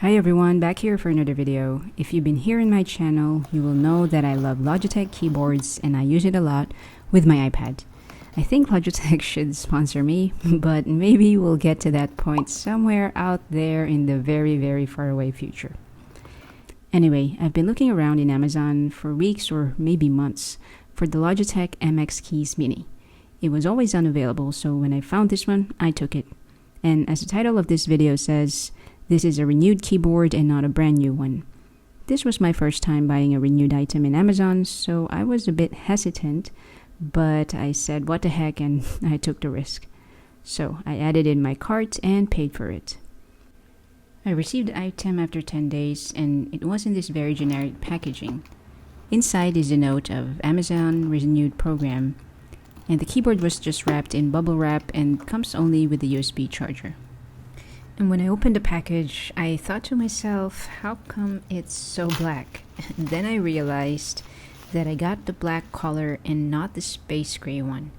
Hi everyone, back here for another video. If you've been here in my channel, you will know that I love Logitech keyboards and I use it a lot with my iPad. I think Logitech should sponsor me, but maybe we'll get to that point somewhere out there in the very far away future. Anyway, I've been looking around in Amazon for weeks or maybe months for the Logitech MX Keys Mini. It was always unavailable, so when I found this one, I took it. And as the title of this video says, this is a renewed keyboard and not a brand new one. This was my first time buying a renewed item in Amazon, so I was a bit hesitant, but I said what the heck and I took the risk. So I added in my cart and paid for it. I received the item after 10 days and it was in this very generic packaging. Inside is a note of Amazon renewed program, and the keyboard was just wrapped in bubble wrap and comes only with the USB charger. And when I opened the package, I thought to myself, how come it's so black? And then I realized that I got the black color and not the space gray one.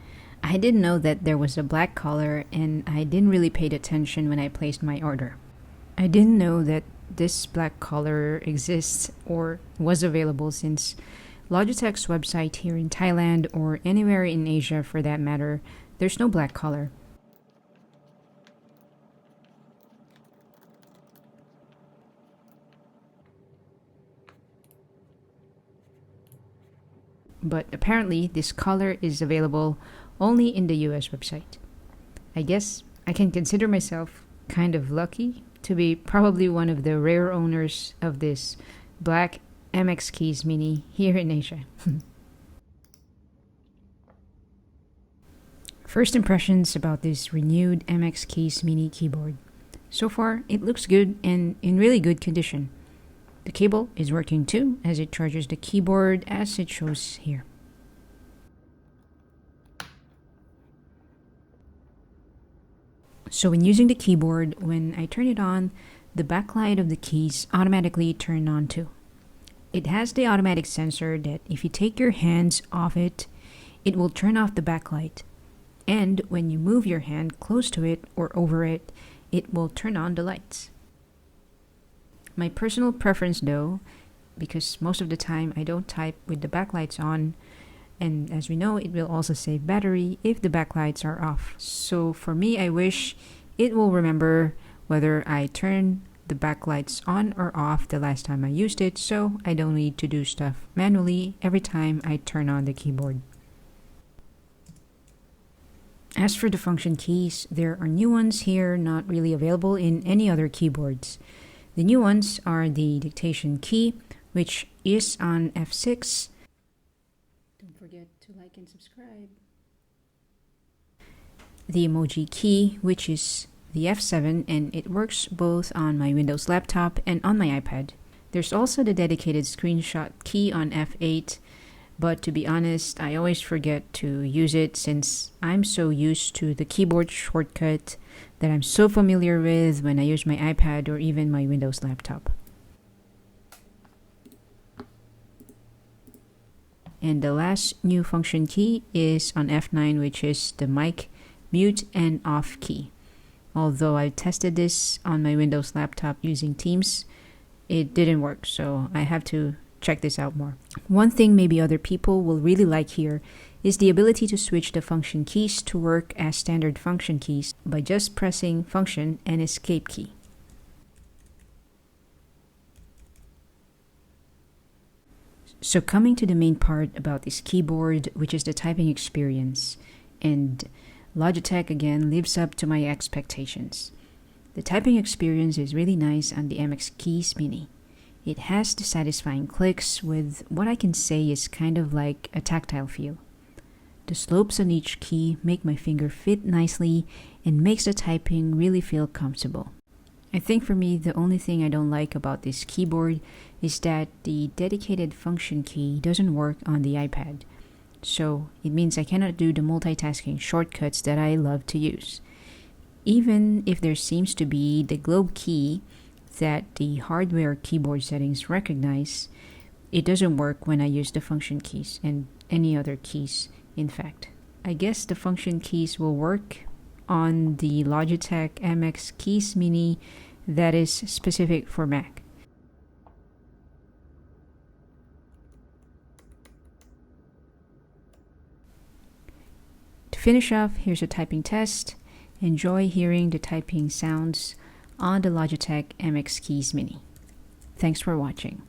I didn't know that there was a black color and I didn't really pay attention when I placed my order. I didn't know that this black color exists or was available since Logitech's website here in Thailand or anywhere in Asia for that matter, there's no black color. But apparently this color is available only in the US website. I guess I can consider myself kind of lucky to be probably one of the rare owners of this black MX Keys Mini here in Asia. First impressions about this renewed MX Keys Mini keyboard. So far, it looks good and in really good condition. The cable is working too, as it charges the keyboard as it shows here. So when using the keyboard, when I turn it on, the backlight of the keys automatically turn on too. It has the automatic sensor that if you take your hands off it, it will turn off the backlight. And when you move your hand close to it or over it, it will turn on the lights. My personal preference though, because most of the time I don't type with the backlights on, and as we know, it will also save battery if the backlights are off. So for me, I wish it will remember whether I turn the backlights on or off the last time I used it, so I don't need to do stuff manually every time I turn on the keyboard. As for the function keys, there are new ones here not really available in any other keyboards. The new ones are the dictation key, which is on F6. Don't forget to like and subscribe. The emoji key, which is the F7, and it works both on my Windows laptop and on my iPad. There's also the dedicated screenshot key on F8, but to be honest, I always forget to use it since I'm so used to the keyboard shortcut that I'm so familiar with when I use my iPad or even my Windows laptop. And the last new function key is on F9, which is the mic, mute, and off key. Although I tested this on my Windows laptop using Teams, it didn't work, so I have to check this out more. One thing maybe other people will really like here is the ability to switch the function keys to work as standard function keys by just pressing function and escape key. So coming to the main part about this keyboard, which is the typing experience, and Logitech again lives up to my expectations. The typing experience is really nice on the MX Keys Mini. It has the satisfying clicks with what I can say is kind of like a tactile feel. The slopes on each key make my finger fit nicely and makes the typing really feel comfortable. I think for me, the only thing I don't like about this keyboard is that the dedicated function key doesn't work on the iPad. So it means I cannot do the multitasking shortcuts that I love to use. Even if there seems to be the globe key that the hardware keyboard settings recognize, it doesn't work when I use the function keys and any other keys, in fact. I guess the function keys will work on the Logitech MX Keys Mini that is specific for Mac. To finish off, here's a typing test. Enjoy hearing the typing sounds on the Logitech MX Keys Mini. Thanks for watching.